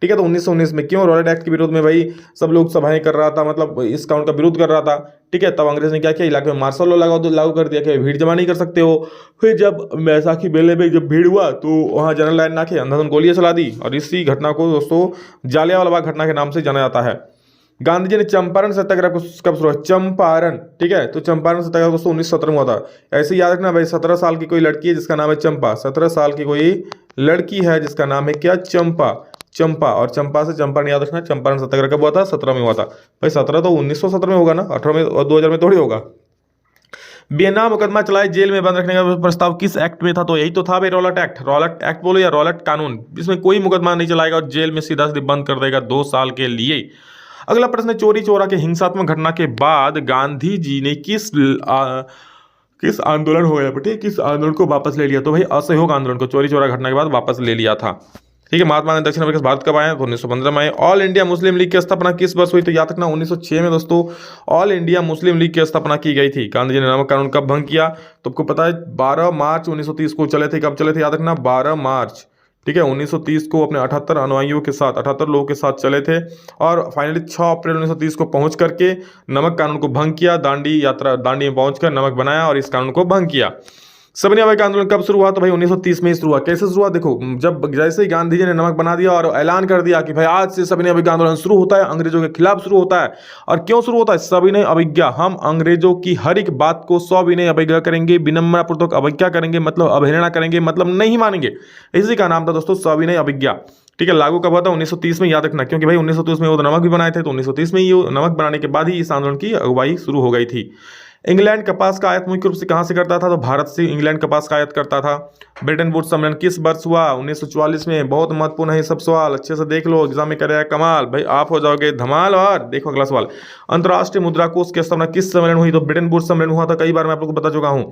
ठीक है। तो 1919 में। क्यों? रॉलेट एक्ट के विरोध में भाई सब लोग सभाएं कर रहा था, मतलब इस कानून का विरोध कर रहा था, ठीक है। तब अंग्रेज ने क्या किया, इलाके में मार्शल लॉ लागू कर दिया कि भीड़ जमा नहीं कर सकते हो। फिर जब बैसाखी मेले में जब भीड़ हुआ तो वहाँ जनरल लाइन नाके अंधाधुंध गोलियां चला दी, और इसी घटना को दोस्तों जालियांवाला बाग घटना के नाम से जाना जाता है। गांधी जी ने चंपारण सत्याग्रह को कब शुरू? चंपारण, ठीक है। तो चंपारण सत्याग्रह दोस्तों 1917 में हुआ था। ऐसे याद रखना भाई, 17 साल की कोई लड़की है जिसका नाम है चंपा। 17 साल की कोई लड़की है जिसका नाम है क्या? चंपा। चंपा, और चंपा से चंपारण याद रखना। चंपारण सत्याग्रह कब हुआ था? 17 में हुआ था। भाई 17 तो 1917 में होगा ना, 18 में और 2000 में थोड़ी होगा। बेनाम मुकदमा चलाए जेल में बंद रखने का प्रस्ताव किस एक्ट में था? तो यही तो था भाई, रॉलेट एक्ट। रॉलेट एक्ट बोलो या रॉलेट कानून, इसमें कोई मुकदमा नहीं चलाएगा और जेल में सीधा सीधा बंद कर देगा 2 साल के लिए। अगला प्रश्न, चोरी चोरा के हिंसात्मक घटना के बाद गांधी जी ने किस आंदोलन हो गया बेटे, किस आंदोलन को वापस ले लिया? तो भाई असहयोग आंदोलन को चोरी चोरा घटना के बाद वापस ले लिया था, ठीक है। महात्मा गांधी दक्षिण अफ्रीका से भारत कब आए? तो 1915 में आए। ऑल इंडिया मुस्लिम लीग की स्थापना किस वर्ष हुई? तो याद रखना 1906 में दोस्तों ऑल इंडिया मुस्लिम लीग की स्थापना की गई थी। गांधी जी ने नमक कानून कब भंग किया? तो आपको पता है 12 मार्च 1930 को चले थे। कब चले थे? याद रखना 12 मार्च, ठीक है, 1930 को अपने 78 अनुयायियों के साथ, 78 लोगों के साथ चले थे, और फाइनली 6 अप्रैल 1930 को पहुंच करके नमक कानून को भंग किया। दांडी में पहुंचकर नमक बनाया और इस कानून को भंग किया। सबने अवैध आंदोलन कब शुरू हुआ? तो भाई 1930 में ही शुरू हुआ। कैसे शुरू हुआ? देखो, जब जैसे ही गांधी जी ने नमक बना दिया और ऐलान कर दिया कि भाई आज से सविनय अवज्ञा आंदोलन शुरू होता है, अंग्रेजों के खिलाफ शुरू होता है। और क्यों शुरू होता है? सविनय अवज्ञा, हम अंग्रेजों की हर एक बात को सविनय अवज्ञा करेंगे, विनम्रपूर्वक अवज्ञा करेंगे, मतलब अवहेलना करेंगे, मतलब नहीं मानेंगे। इसी का नाम था दोस्तों सविनय अवज्ञा, ठीक है। लागू कब हुआ था? 1930 में, याद रखना, क्योंकि भाई 1930 में वो नमक भी बनाए थे, तो 1930 में ही नमक बनाने के बाद ही इस आंदोलन की अगुवाई शुरू हो गई थी। इंग्लैंड कपास का आयात मुख्य रूप से कहां से करता था? तो भारत से इंग्लैंड कपास का आयात करता था। ब्रिटेन वुड्स सम्मेलन किस वर्ष हुआ? 1944 में। बहुत महत्वपूर्ण है ये सब सवाल, अच्छे से देख लो, एग्जाम में करेगा कमाल, भाई आप हो जाओगे धमाल। और देखो अगला सवाल, अंतर्राष्ट्रीय मुद्रा कोष की स्थापना किस सम्मेलन हुई? तो ब्रिटेन वुड्स सम्मेलन हुआ था। कई बार मैं आप लोगों को बता चुका हूं।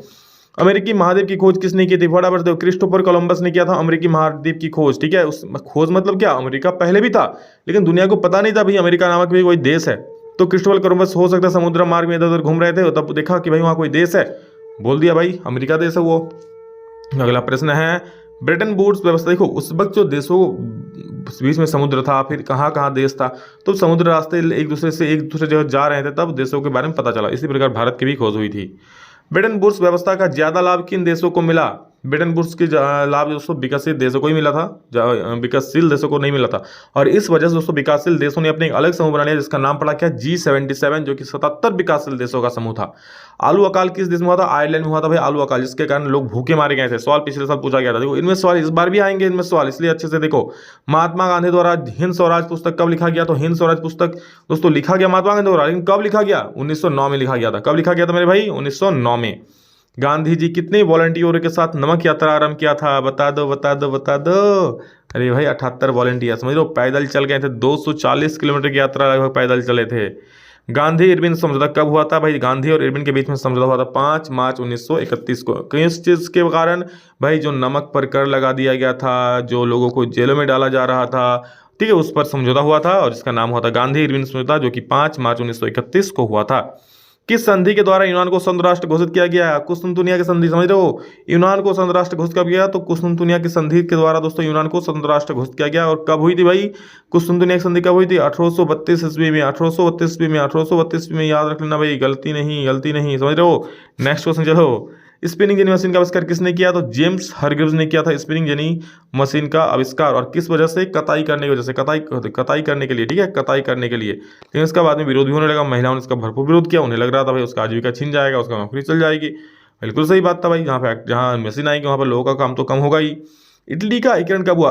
अमेरिकी महाद्वीप की खोज किसने की थी? फटाफट, क्रिस्टोफर कोलंबस ने किया था अमेरिकी महाद्वीप की खोज, ठीक है। उस खोज मतलब क्या, अमेरिका पहले भी था लेकिन दुनिया को पता नहीं था भाई अमेरिका नामक भी कोई देश है। तो क्रिस्टोफर कोलंबस हो सकता है समुद्र मार्ग में इधर उधर घूम रहे थे, तब देखा कि भाई वहां कोई देश है, बोल दिया भाई अमेरिका देश है वो। अगला प्रश्न है, ब्रिटेन वुड्स व्यवस्था, देखो उस वक्त जो देशों बीच में समुद्र था, फिर कहाँ कहाँ देश था, तो समुद्र रास्ते एक दूसरे जगह जा रहे थे, तब देशों के बारे में पता चला। इसी प्रकार भारत की भी खोज हुई थी। ब्रिटेन वुड्स व्यवस्था का ज्यादा लाभ किन देशों को मिला? ब्रिटेन वुड्स की लाभ दोस्तों विकसित देशों को ही मिला था, विकासशील देशों को नहीं मिला था। और इस वजह से दोस्तों विकासशील देशों ने अपने एक अलग समूह बना लिया जिसका नाम पड़ा क्या, G77, जो कि 77 विकासशील देशों का समूह था। आलू अकाल किस देश में हुआ था, आयरलैंड में हुआ था भाई आलू अकाल, जिसके कारण लोग भूखे मारे गए थे। सवाल पिछले साल पूछा गया था, देखो इनमें सवाल इस बार भी आएंगे, इनमें सवाल, इसलिए अच्छे से देखो। महात्मा गांधी द्वारा हिंद स्वराज पुस्तक कब लिखा गया, तो हिंद स्वराज पुस्तक दोस्तों लिखा गया महात्मा गांधी द्वारा, लेकिन कब लिखा गया, 1909 में लिखा गया था। कब लिखा गया था मेरे भाई, 1909 में। गांधी जी कितने वॉलंटियरों के साथ नमक यात्रा आरंभ किया था, बता दो बता दो बता दो। अरे भाई 78 वॉलंटियर, समझ लो पैदल चल गए थे, 240 किलोमीटर की यात्रा लगभग पैदल चले थे। गांधी इरविन समझौता कब हुआ था भाई, गांधी और इरविन के बीच में समझौता हुआ था 5 मार्च 1931 को। किस चीज के कारण भाई, जो नमक पर कर लगा दिया गया था, जो लोगों को जेलों में डाला जा रहा था, ठीक है, उस पर समझौता हुआ था और जिसका नाम हुआ था गांधी इरविन समझौता, जो कि 5 मार्च 1931 को हुआ था। किस संधि के द्वारा यूनान को संयुक्त राष्ट्र घोषित किया गया, कुस्तुनतुनिया की संधि, समझ रहे हो, यूनान को संयुक्त राष्ट्र घोषित कब किया, तो कुस्तुनतुनिया की संधि के द्वारा दोस्तों यूनान को संयुक्त राष्ट्र घोषित किया गया। और कब हुई थी भाई कुस्तुनतुनिया की संधि, कब हुई थी, 1832 ईस्वी में, 1832 ईस्वी में, 1832 में, याद रख लेना भाई, गलती नहीं गलती नहीं, समझ रहे हो। नेक्स्ट क्वेश्चन चलो, स्पिनिंग जेनी मशीन का आविष्कार किसने किया, तो जेम्स हरग्रीव्स ने किया था स्पिनिंग जेनी मशीन का आविष्कार। और किस वजह से, कताई करने की वजह से, कताई करने के लिए, ठीक है, कताई करने के लिए। लेकिन इसका बाद में विरोध भी होने लगा, महिलाओं ने इसका भरपूर विरोध किया, उन्हें लग रहा था भाई उसका आजीविका छीन जाएगा, उसका नौकरी चल जाएगी। बिल्कुल सही बात था भाई, जहाँ मशीन आएगी वहाँ पर लोगों का काम तो कम होगा ही। इटली का एकीकरण कब हुआ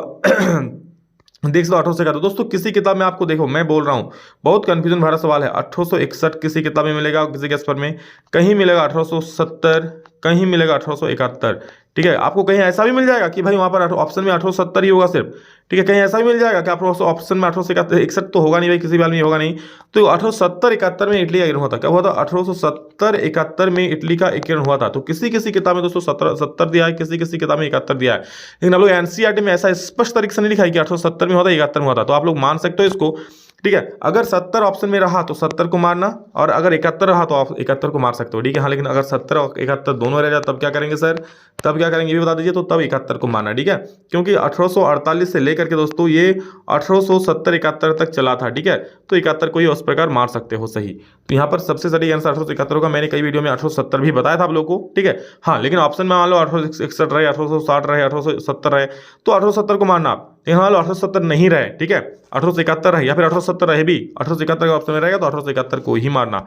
देख लो 1861। दोस्तों किसी किताब में आपको, देखो मैं बोल रहा हूँ बहुत कंफ्यूजन भरा सवाल है, 1861 किसी किताब में मिलेगा, किसी के पेपर में कहीं मिलेगा 1870, कहीं मिलेगा 1871, ठीक है। आपको कहीं ऐसा भी मिल जाएगा कि भाई वहाँ पर ऑप्शन में 1870 ही होगा सिर्फ, ठीक है, कहीं ऐसा भी मिल जाएगा कि आपको ऑप्शन में 1861 तो होगा नहीं भाई, किसी बाल में होगा नहीं। तो 1870-71 में इटली का एकीकरण हुआ था, कब हुआ था, 1870-71 में इटली का एकीकरण हुआ था। तो किसी किसी किताब में दोस्तों 70 दिया है, किसी किसी किताब में 71 दिया है, लेकिन आप लोग एनसीईआरटी में ऐसा स्पष्ट तरीके से नहीं लिखा है कि 1870 में हुआ था, 71 में हुआ था। तो आप लोग मान सकते हो इसको, ठीक है। अगर 70 ऑप्शन में रहा तो 70 को मारना, और अगर 71 रहा तो आप 71 को मार सकते हो, ठीक है। हाँ, लेकिन अगर 70 और 71 दोनों रह जाए तब क्या करेंगे सर, तब क्या करेंगे ये भी बता दीजिए। तो तब 71 को मारना, ठीक है, क्योंकि 1848 से लेकर के दोस्तों ये 1870-71 तक चला था, ठीक है। तो 71 को ही उस प्रकार मार सकते हो, सही। तो यहाँ पर सबसे सही आंसर 1871 होगा। मैंने कई वीडियो में 1870 भी बताया था आप लोगों को, ठीक है। हाँ, लेकिन ऑप्शन में मान लो 1861 रहे, 1860 रहे, 1870 रहे, तो 1870 को मारना आप। यहाँ लो 1870 नहीं रहे, ठीक है, 1871 रहे या फिर 1870 रहे भी, 1871 का ऑप्शन में रहेगा तो 1871 को ही मारना,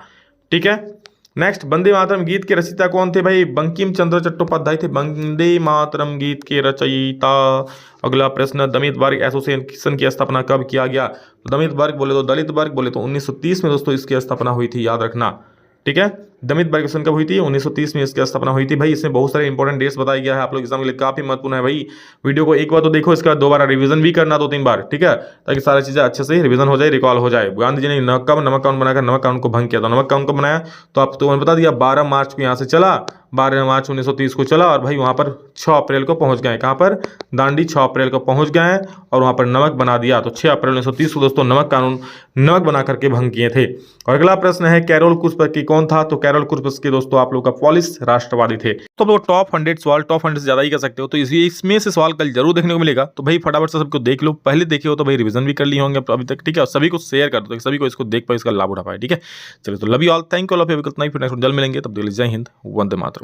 ठीक है। नेक्स्ट, वंदे मातरम गीत के रचयिता कौन थे भाई, बंकिम चंद्र चट्टोपाध्याय थे वंदे मातरम गीत के रचयिता। अगला प्रश्न, दलित वर्ग एसोसिएशन की स्थापना कब किया गया, तो दलित वर्ग बोले तो दलित वर्ग बोले तो 1930 में दोस्तों इसकी स्थापना हुई थी, याद रखना, ठीक है। दलित वर्ग एसोसिएशन कब हुई थी, 1930 में इसकी स्थापना हुई थी भाई। इसमें बहुत सारे इंपॉर्टेंट डेट्स बताया गया है, आप लोग एग्जाम के लिए काफी महत्वपूर्ण है भाई। वीडियो को एक बार तो देखो, इसके बाद दोबारा रिवीजन भी करना 2-3 बार, ठीक है, ताकि सारी चीजें अच्छे से रिवीजन हो जाए, रिकॉल हो जाए। गांधी जी ने नमक कानून बनाकर नमक कानून को भंग किया था, नमक कानून को बनाया तो आपको मैंने बता दिया 12 मार्च को यहाँ से चला, 12 मार्च 1930 को चला, और भाई वहां पर 6 अप्रैल को पहुंच गए, कहां पर, दांडी, 6 अप्रैल को पहुंच गए और वहां पर नमक बना दिया। तो 6 अप्रैल 1930 को दोस्तों नमक बना करके भंग किए थे। और अगला प्रश्न है, कैरोल कुस्पकी कौन था, तो कैरोल कुस्पकी दोस्तों आप लोग का पॉलिश राष्ट्रवादी थे। तो आप लोग टॉप 100 सवाल, टॉप 100 से ज्यादा ही कर सकते हो, तो इसमें से सवाल कल जरूर देखने को मिलेगा। तो भाई फटाफट से सबको देख लो, पहले देखे हो तो भाई रिवीजन भी कर लिए होंगे अभी तक, ठीक है, और सभी को शेयर कर दो, सभी को इसको देख पाए, इसका लाभ उठा पाए, ठीक है। चलिए, तो love you all, thank you all of you, next जल्द मिलेंगे, तब तक जय हिंद, वंदे मातरम।